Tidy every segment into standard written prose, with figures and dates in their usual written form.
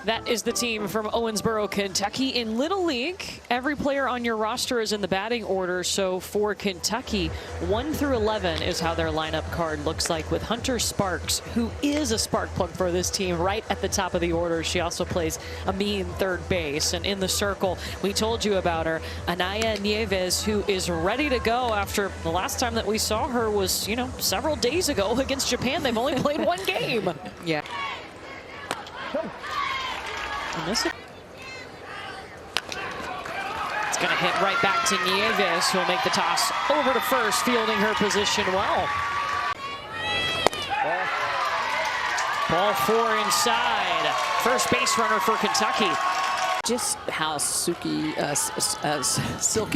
That is the team from Owensboro, Kentucky. In Little League, every player on your roster is in the batting order. So for Kentucky, 1 through 11 is how their lineup card looks like, with Hunter Sparks, who is a spark plug for this team, right at the top of the order. She also plays a mean third base. And in the circle, we told you about her, Anaya Nieves, who is ready to go after the last time that we saw her was, you know, several days ago against Japan. They've only played one game. Yeah. It's going to hit right back to Nieves, who will make the toss over to first, fielding her position well. Ball 4 inside. First base runner for Kentucky. Just how silky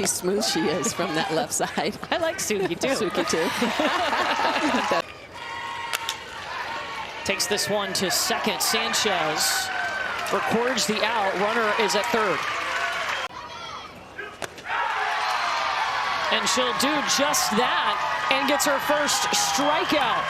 smooth she is from that left side. I like Suki too. Suki too. Takes this one to second. Sanchez records the out. Runner is at third. And she'll do just that and gets her first strikeout.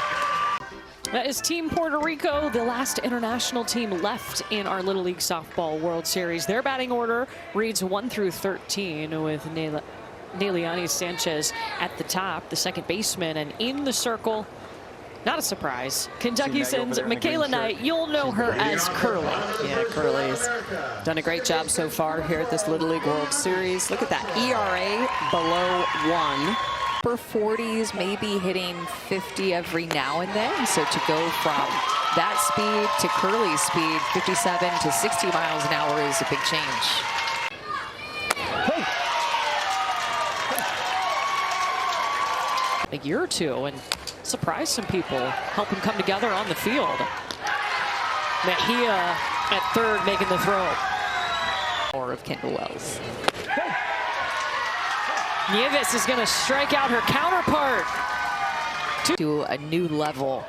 That is Team Puerto Rico, the last international team left in our Little League Softball World Series. Their batting order reads 1 through 13 with Neliani Sanchez at the top, the second baseman, and in the circle, not a surprise, Kentucky sends Michaela Knight. You'll know her as Curly. Yeah, Curly's done a great job so far here at this Little League World Series. Look at that ERA below 1. Upper 40s, maybe hitting 50 every now and then. So to go from that speed to Curly's speed, 57 to 60 miles an hour, is a big change. A year or two and surprise some people, help them come together on the field. Mejia at third making the throw. Or of Kendall Wells. Nieves is going to strike out her counterpart. To a new level,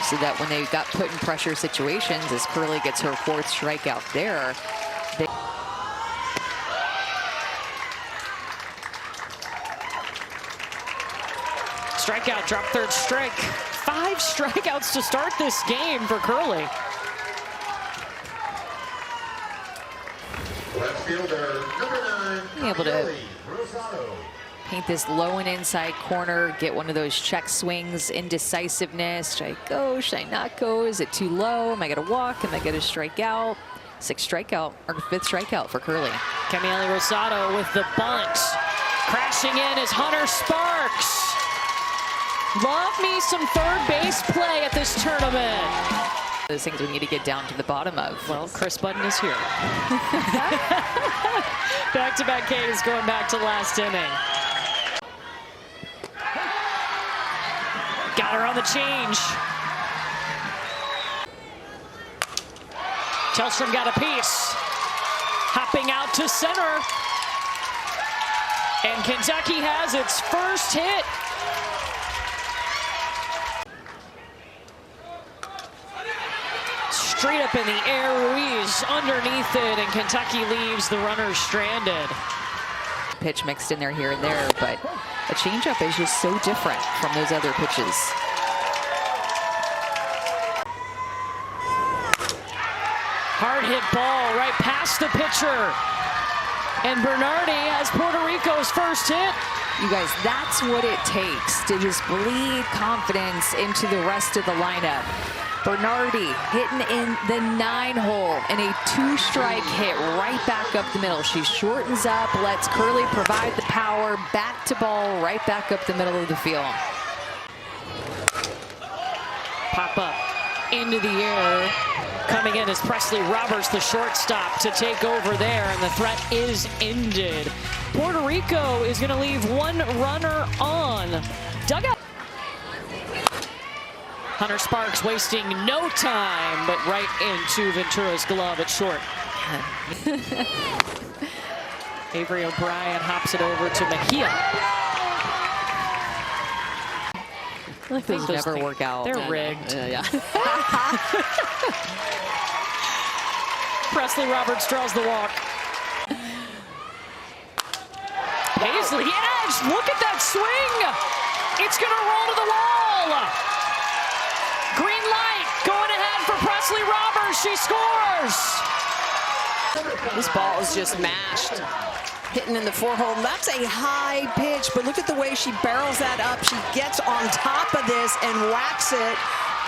so that when they got put in pressure situations, as Curly gets her 4th strikeout there, strikeout, drop third strike. 5 strikeouts to start this game for Curly. Left fielder, number 9, being able to paint this low and inside corner, get one of those check swings, indecisiveness. Should I go? Should I not go? Is it too low? Am I going to walk? Am I going to strike out? 6th strikeout, or 5th strikeout for Curly. Camille Rosado with the bunt. Crashing in is Hunter Sparks. Love me some third base play at this tournament. Those things we need to get down to the bottom of. Well, Chris Budden is here. Back-to-back K's going back to last inning. Got her on the change. Tellstrom got a piece. Hopping out to center. And Kentucky has its first hit. Straight up in the air, Ruiz underneath it, and Kentucky leaves the runner stranded. Pitch mixed in there here and there, but a changeup is just so different from those other pitches. Hard hit ball right past the pitcher. And Bernardi has Puerto Rico's first hit. You guys, that's what it takes to just bleed confidence into the rest of the lineup. Bernardi hitting in the 9-hole and a 2-strike hit right back up the middle. She shortens up, lets Curly provide the power, back to ball, right back up the middle of the field. Pop up into the air. Coming in is Presley Roberts, the shortstop, to take over there, and the threat is ended. Puerto Rico is going to leave one runner on. Dugout. Hunter Sparks wasting no time, but right into Ventura's glove at short. Avery O'Brien hops it over to Mejia. I think those never work out. They're rigged. Yeah. Presley Roberts draws the walk. Paisley, edge! Look at that swing! It's going to roll to the wall! Green light going ahead for Presley Roberts. She scores! This ball is just mashed. Hitting in the four-hole. That's a high pitch, but look at the way she barrels that up. She gets on top of this and whacks it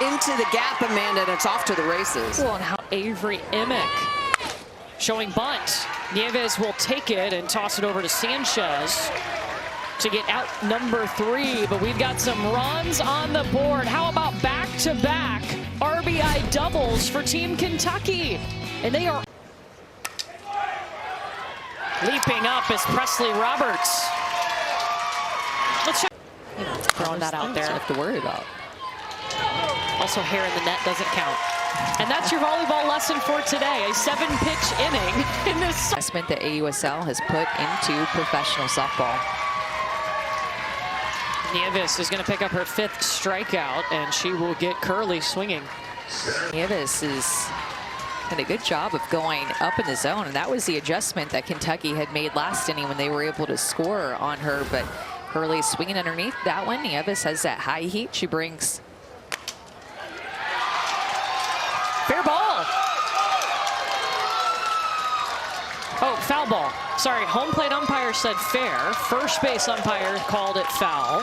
into the gap, Amanda, and it's off to the races. Well, and how Avery Emick showing bunt. Daviess will take it and toss it over to Sanchez to get out number 3, but we've got some runs on the board. How about back-to-back RBI doubles for Team Kentucky? And they are leaping up is Presley Roberts. Let's check. Throwing that out there. Have to worry about. Also, hair in the net doesn't count. And that's your volleyball lesson for today. A 7-pitch inning in this. Investment that AUSL has put into professional softball. Daviess is going to pick up her 5th strikeout, and she will get Curley swinging. Daviess is did a good job of going up in the zone, and that was the adjustment that Kentucky had made last inning when they were able to score on her. But Curley swinging underneath that one. Daviess has that high heat she brings. Fair ball. Oh, foul ball. Sorry, home plate umpire said fair. First base umpire called it foul.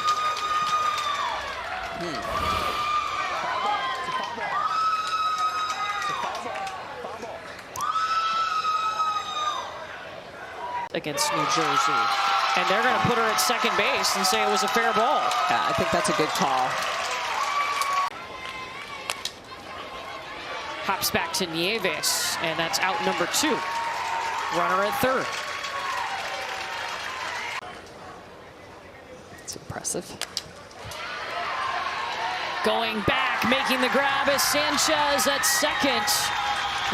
Against New Jersey. And they're going to put her at second base and say it was a fair ball. Yeah, I think that's a good call. Hops back to Daviess, and that's out number 2. Runner at third. It's impressive. Going back, making the grab is Sanchez at second.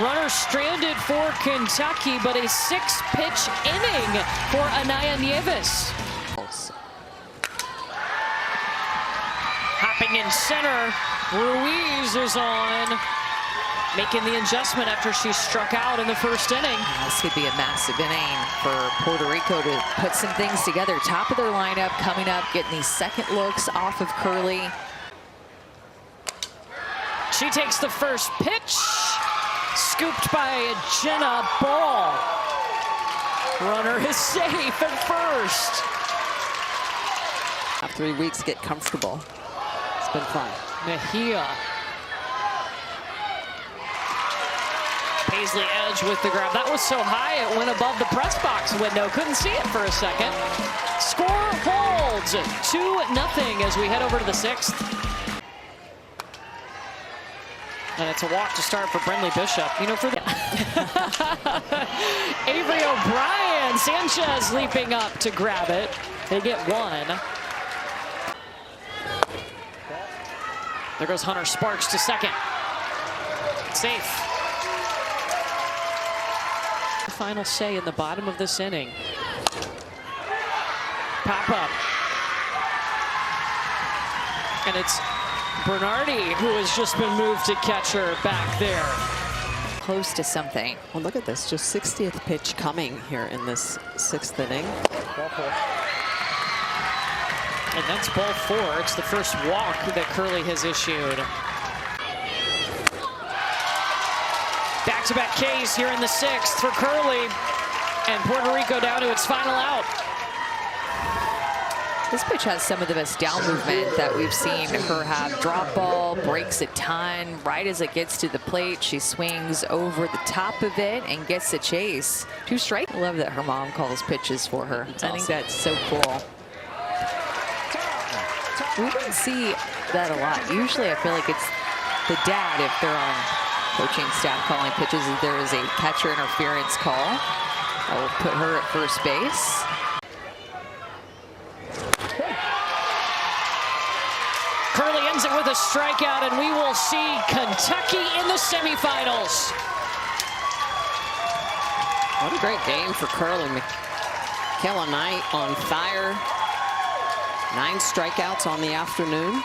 Runner stranded for Kentucky, but a 6-pitch inning for Anaya Daviess. Hopping in center, Ruiz is on, making the adjustment after she struck out in the first inning. This could be a massive inning for Puerto Rico to put some things together. Top of their lineup coming up, getting these second looks off of Curley. She takes the first pitch. Scooped by Jenna Ball. Runner is safe at first. After 3 weeks, get comfortable. It's been fun. Mejia. Paisley Edge with the grab. That was so high it went above the press box window. Couldn't see it for a second. Score holds 2-0 as we head over to the 6th. And it's a walk to start for Brenley Bishop. You know, for the Avery O'Brien, Sanchez leaping up to grab it. They get 1. There goes Hunter Sparks to second. Safe. The final say in the bottom of this inning. Pop up. And it's Bernardi, who has just been moved to catcher back there. Close to something. Well, look at this, just 60th pitch coming here in this 6th inning. And that's ball 4. It's the first walk that Curley has issued. Back-to-back Ks here in the 6th for Curley. And Puerto Rico down to its final out. This pitch has some of the best down movement that we've seen her have. Drop ball, breaks a ton. Right as it gets to the plate, she swings over the top of it and gets the chase. 2 strike. I love that her mom calls pitches for her. I think that's so cool. We don't see that a lot. Usually I feel like it's the dad, if they're on coaching staff calling pitches, if there is a catcher interference call. I will put her at first base. Curley ends it with a strikeout, and we will see Kentucky in the semifinals. What a great game for Curley. Michaela Knight on fire. 9 strikeouts on the afternoon.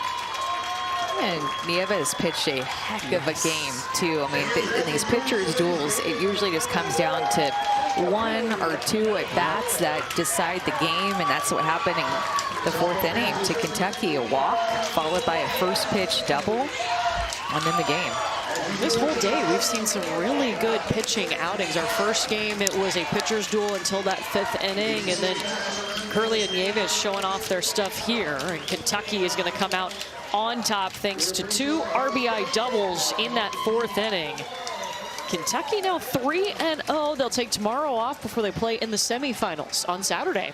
And Daviess pitched a heck of a game, too. I mean, in these pitchers' duels, it usually just comes down to 1 or 2 at-bats that decide the game, and that's what happened in the 4th inning to Kentucky. A walk, followed by a first pitch double, and then the game. This whole day, we've seen some really good pitching outings. Our first game, it was a pitcher's duel until that 5th inning, and then Curley and Daviess showing off their stuff here. And Kentucky is going to come out on top thanks to 2 RBI doubles in that 4th inning. Kentucky now 3-0. They'll take tomorrow off before they play in the semifinals on Saturday.